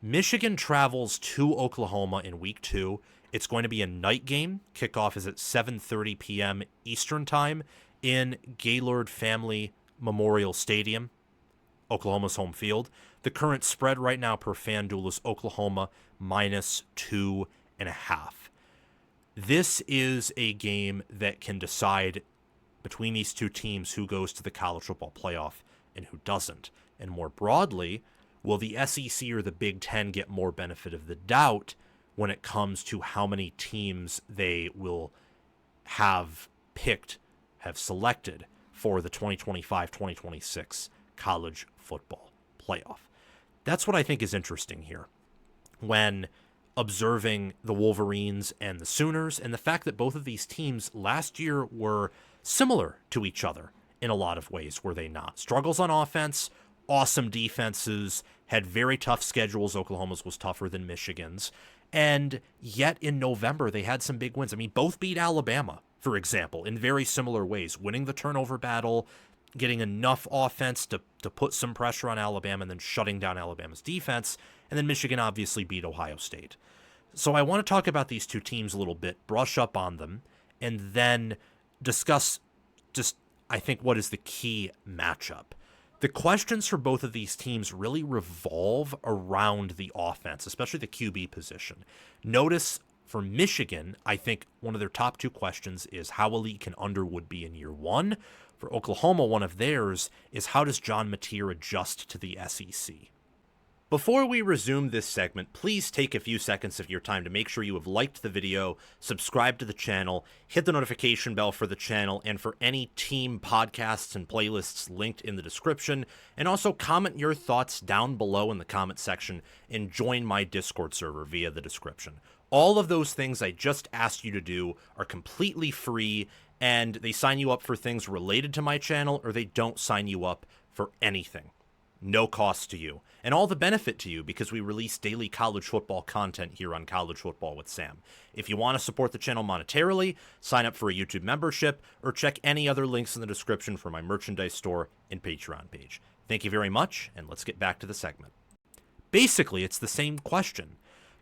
Michigan travels to Oklahoma in week 2. It's going to be a night game. Kickoff is at 7:30 p.m. Eastern Time in Gaylord Family Memorial Stadium, Oklahoma's home field. The current spread right now per FanDuel is Oklahoma -2.5. This is a game that can decide between these two teams who goes to the college football playoff and who doesn't. And more broadly, will the SEC or the Big Ten get more benefit of the doubt when it comes to how many teams they will have picked, have selected for the 2025-2026 college football playoff? That's what I think is interesting here when observing the Wolverines and the Sooners, and the fact that both of these teams last year were similar to each other in a lot of ways, were they not? Struggles on offense, awesome defenses, had very tough schedules. Oklahoma's was tougher than Michigan's. And yet in November, they had some big wins. I mean, both beat Alabama, for example, in very similar ways, winning the turnover battle, getting enough offense to put some pressure on Alabama, and then shutting down Alabama's defense. And then Michigan obviously beat Ohio State. So I want to talk about these two teams a little bit, brush up on them, and then discuss just, I think, what is the key matchup. The questions for both of these teams really revolve around the offense, especially the QB position. Notice for Michigan, I think one of their top two questions is how elite can Underwood be in year one? For Oklahoma, one of theirs is how does John Mateer adjust to the SEC? Before we resume this segment, please take a few seconds of your time to make sure you have liked the video, subscribe to the channel, hit the notification bell for the channel and for any team podcasts and playlists linked in the description, and also comment your thoughts down below in the comment section and join my Discord server via the description. All of those things I just asked you to do are completely free, and they sign you up for things related to my channel, or they don't sign you up for anything. No cost to you, and all the benefit to you because we release daily college football content here on College Football with Sam. If you want to support the channel monetarily, sign up for a YouTube membership or check any other links in the description for my merchandise store and Patreon page. Thank you very much, and let's get back to the segment. Basically, it's the same question.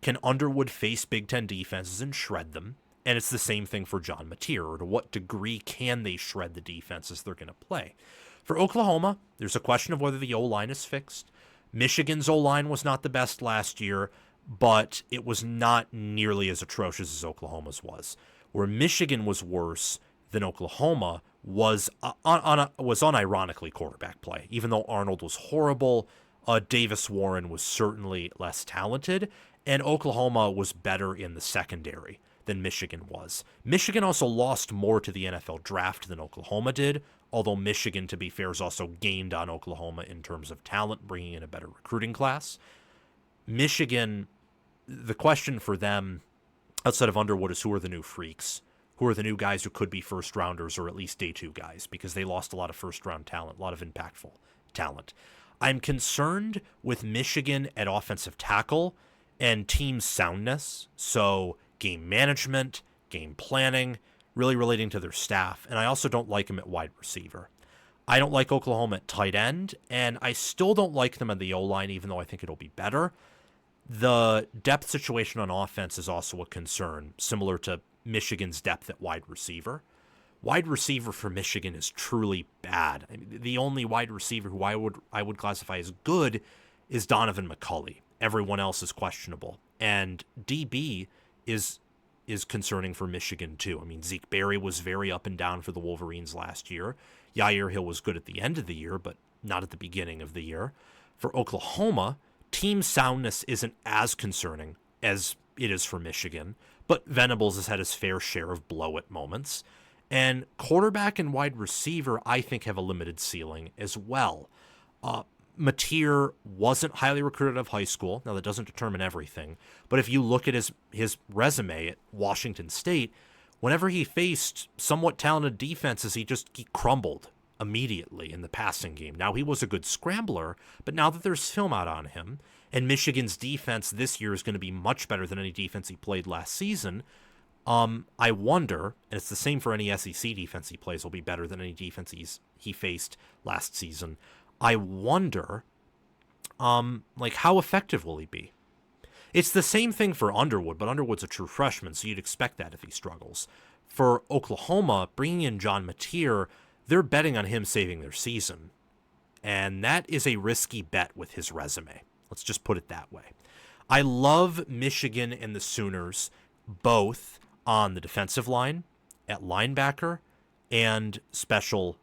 Can Underwood face Big Ten defenses and shred them? And it's the same thing for John Mateer, or to what degree can they shred the defenses they're going to play? For Oklahoma, there's a question of whether the O-line is fixed. Michigan's O-line was not the best last year, but it was not nearly as atrocious as Oklahoma's was. Where Michigan was worse than Oklahoma was unironically quarterback play. Even though Arnold was horrible, Davis Warren was certainly less talented, and Oklahoma was better in the secondary than Michigan was. Michigan also lost more to the NFL draft than Oklahoma did, although Michigan, to be fair, has also gained on Oklahoma in terms of talent, bringing in a better recruiting class. Michigan, the question for them, outside of Underwood, is who are the new freaks? Who are the new guys who could be first-rounders or at least day two guys? Because they lost a lot of first-round talent, a lot of impactful talent. I'm concerned with Michigan at offensive tackle and team soundness, so game management, game planning, really relating to their staff, and I also don't like them at wide receiver. I don't like Oklahoma at tight end, and I still don't like them at the O-line, even though I think it'll be better. The depth situation on offense is also a concern, similar to Michigan's depth at wide receiver. Wide receiver for Michigan is truly bad. I mean, the only wide receiver who I would classify as good is Donovan McCulley. Everyone else is questionable, and DB is concerning for Michigan too. I mean, Zeke Berry was very up and down for the Wolverines last year. Yair Hill was good at the end of the year, but not at the beginning of the year. For Oklahoma, team soundness isn't as concerning as it is for Michigan, but Venables has had his fair share of blow-it moments. And quarterback and wide receiver, I think, have a limited ceiling as well. Mateer wasn't highly recruited out of high school. Now, that doesn't determine everything. But if you look at his resume at Washington State, whenever he faced somewhat talented defenses, he crumbled immediately in the passing game. Now, he was a good scrambler, but now that there's film out on him, and Michigan's defense this year is going to be much better than any defense he played last season, I wonder, and it's the same for any SEC defense he plays, will be better than any defense he faced last season. I wonder, how effective will he be? It's the same thing for Underwood, but Underwood's a true freshman, so you'd expect that if he struggles. For Oklahoma, bringing in John Mateer, they're betting on him saving their season. And that is a risky bet with his resume. Let's just put it that way. I love Michigan and the Sooners both on the defensive line, at linebacker, and special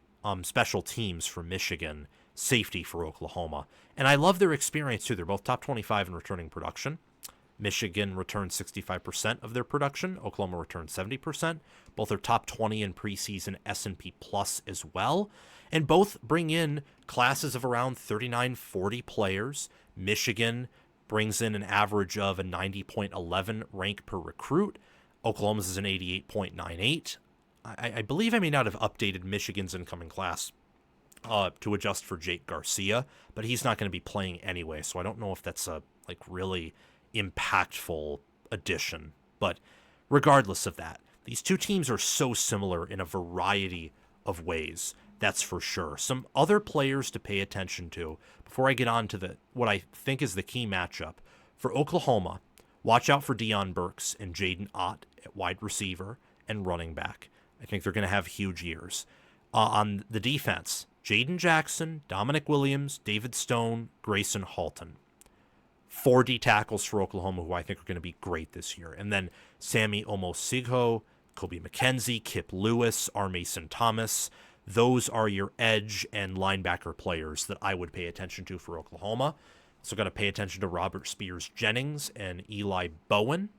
teams for Michigan, safety for Oklahoma. And I love their experience too. They're both top 25 in returning production. Michigan returned 65% of their production. Oklahoma returned 70%. Both are top 20 in preseason S&P Plus as well. And both bring in classes of around 39, 40 players. Michigan brings in an average of a 90.11 rank per recruit. Oklahoma's is an 88.98. I believe I may not have updated Michigan's incoming class to adjust for Jake Garcia, but he's not going to be playing anyway, so I don't know if that's a really impactful addition. But regardless of that, these two teams are so similar in a variety of ways. That's for sure. Some other players to pay attention to before I get on to what I think is the key matchup. For Oklahoma, watch out for Deion Burks and Jaden Ott at wide receiver and running back. I think they're going to have huge years. On the defense, Jaden Jackson, Dominic Williams, David Stone, Grayson Halton. 40 tackles for Oklahoma, who I think are going to be great this year. And then Sammy Omosigho, Kobe McKenzie, Kip Lewis, R. Mason Thomas. Those are your edge and linebacker players that I would pay attention to for Oklahoma. So got to pay attention to Robert Spears Jennings and Eli Bowen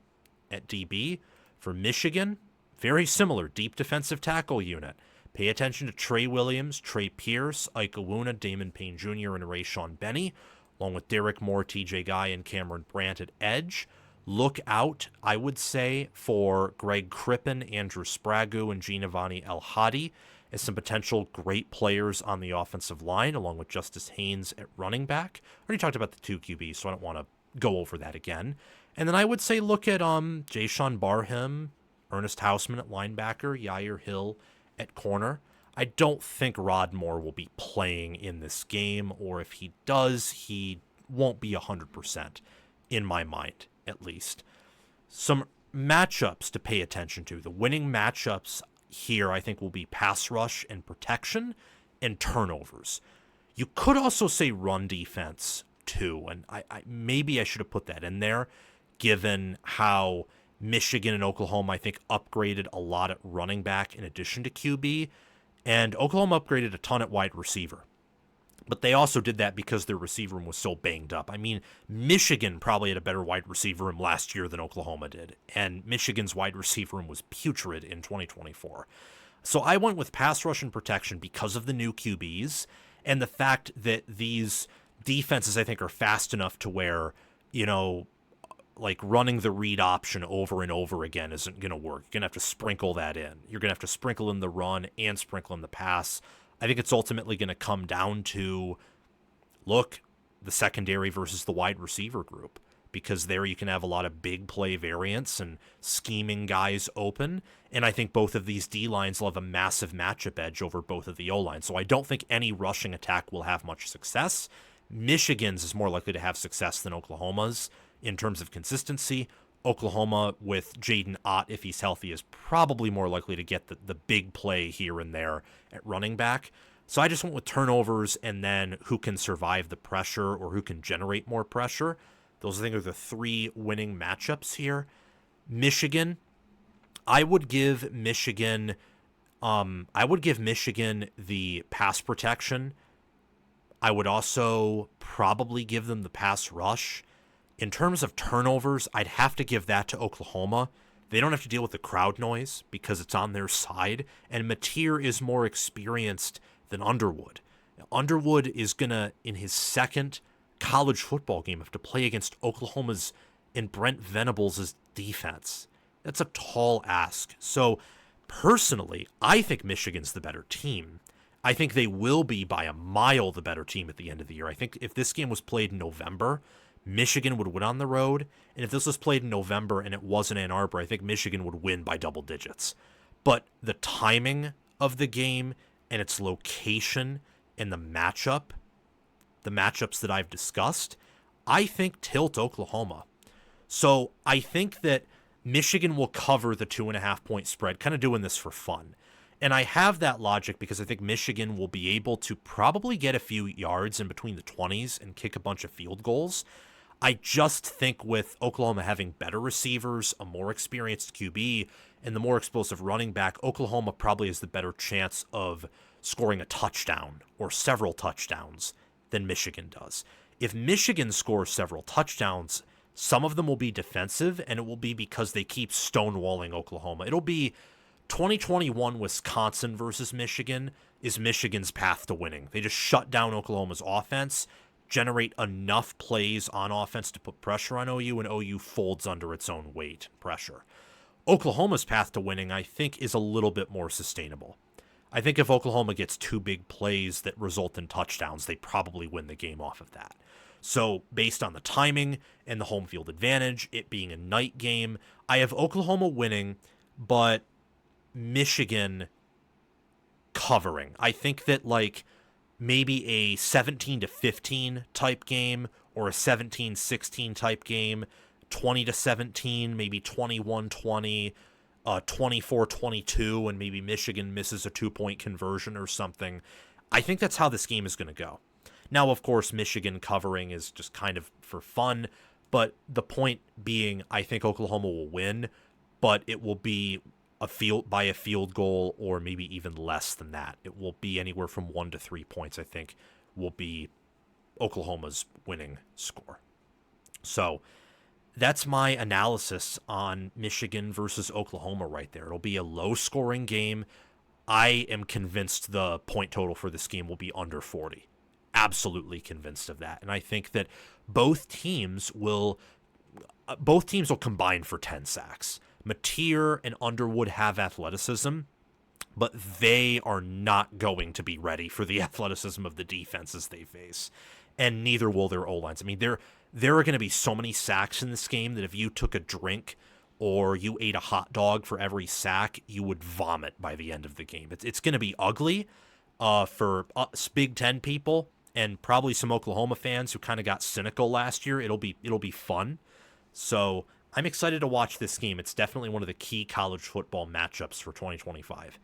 at DB. For Michigan, very similar, deep defensive tackle unit. Pay attention to Trey Williams, Trey Pierce, Ike Awuna, Damon Payne Jr., and Rayshawn Benny, along with Derek Moore, TJ Guy, and Cameron Brandt at edge. Look out, I would say, for Greg Crippen, Andrew Sprague, and Giovanni El Hadi as some potential great players on the offensive line, along with Justice Haynes at running back. I already talked about the two QBs, so I don't want to go over that again. And then I would say look at Jayshawn Barham, Ernest Hausman at linebacker, Yair Hill at corner. I don't think Rod Moore will be playing in this game, or if he does, he won't be 100%, in my mind, at least. Some matchups to pay attention to. The winning matchups here, I think, will be pass rush and protection and turnovers. You could also say run defense, too, and maybe I should have put that in there, given how Michigan and Oklahoma, I think, upgraded a lot at running back in addition to QB, and Oklahoma upgraded a ton at wide receiver. But they also did that because their receiver room was so banged up. I mean, Michigan probably had a better wide receiver room last year than Oklahoma did, and Michigan's wide receiver room was putrid in 2024. So I went with pass rush and protection because of the new QBs and the fact that these defenses, I think, are fast enough to where, like running the read option over and over again isn't going to work. You're going to have to sprinkle that in. You're going to have to sprinkle in the run and sprinkle in the pass. I think it's ultimately going to come down to, the secondary versus the wide receiver group, because there you can have a lot of big play variance and scheming guys open. And I think both of these D-lines will have a massive matchup edge over both of the O-lines. So I don't think any rushing attack will have much success. Michigan's is more likely to have success than Oklahoma's in terms of consistency. Oklahoma with Jaden Ott, if he's healthy, is probably more likely to get the big play here and there at running back. So I just went with turnovers and then who can survive the pressure or who can generate more pressure. Those, I think, are the three winning matchups here. Michigan, I would give Michigan the pass protection. I would also probably give them the pass rush. In terms of turnovers, I'd have to give that to Oklahoma. They don't have to deal with the crowd noise because it's on their side, and Mateer is more experienced than Underwood. Underwood is going to, in his second college football game, have to play against Oklahoma's and Brent Venables' defense. That's a tall ask. So, personally, I think Michigan's the better team. I think they will be by a mile the better team at the end of the year. I think if this game was played in November, Michigan would win on the road, and if this was played in November and it was in Ann Arbor, I think Michigan would win by double digits. But the timing of the game and its location and the matchups that I've discussed, I think tilt Oklahoma. So I think that Michigan will cover the 2.5-point spread, kind of doing this for fun. And I have that logic because I think Michigan will be able to probably get a few yards in between the 20s and kick a bunch of field goals. I just think with Oklahoma having better receivers, a more experienced QB, and the more explosive running back, Oklahoma probably has the better chance of scoring a touchdown or several touchdowns than Michigan does. If Michigan scores several touchdowns, some of them will be defensive, and it will be because they keep stonewalling Oklahoma. It'll be 2021 Wisconsin versus Michigan is Michigan's path to winning. They just shut down Oklahoma's offense, generate enough plays on offense to put pressure on OU, and OU folds under its own weight pressure. Oklahoma's path to winning, I think, is a little bit more sustainable. I think if Oklahoma gets 2 big plays that result in touchdowns, they probably win the game off of that. So based on the timing and the home field advantage, it being a night game, I have Oklahoma winning, but Michigan covering. I think that like maybe a 17-15 type game or a 17-16 type game, 20-17, maybe 21-20, 24-22, and maybe Michigan misses a 2-point conversion or something. I think that's how this game is going to go. Now, of course, Michigan covering is just kind of for fun, but the point being, I think Oklahoma will win, but it will be a field goal or maybe even less than that. It will be anywhere from 1 to 3 points, I think, will be Oklahoma's winning score. So that's my analysis on Michigan versus Oklahoma right there. It'll be a low-scoring game. I am convinced the point total for this game will be under 40. Absolutely convinced of that. And I think that both teams will combine for 10 sacks. Mateer and Underwood have athleticism, but they are not going to be ready for the athleticism of the defenses they face. And neither will their O-lines. I mean, there are going to be so many sacks in this game that if you took a drink or you ate a hot dog for every sack, you would vomit by the end of the game. It's going to be ugly for us Big Ten people and probably some Oklahoma fans who kind of got cynical last year. It'll be fun. So I'm excited to watch this game. It's definitely one of the key college football matchups for 2025.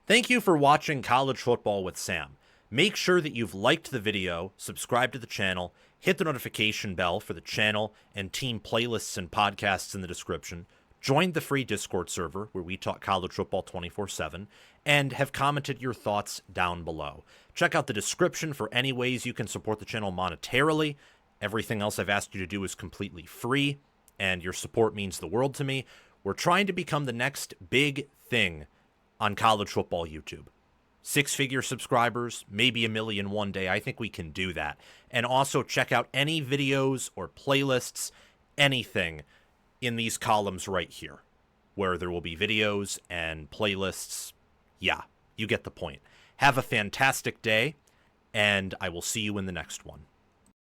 Thank you for watching College Football with Sam. Make sure that you've liked the video, subscribed to the channel, hit the notification bell for the channel and team playlists and podcasts in the description, joined the free Discord server where we talk college football 24/7, and have commented your thoughts down below. Check out the description for any ways you can support the channel monetarily. Everything else I've asked you to do is completely free, and your support means the world to me. We're trying to become the next big thing on college football YouTube. 6-figure subscribers, maybe 1 million one day. I think we can do that. And also check out any videos or playlists, anything in these columns right here, where there will be videos and playlists. Yeah, you get the point. Have a fantastic day, and I will see you in the next one.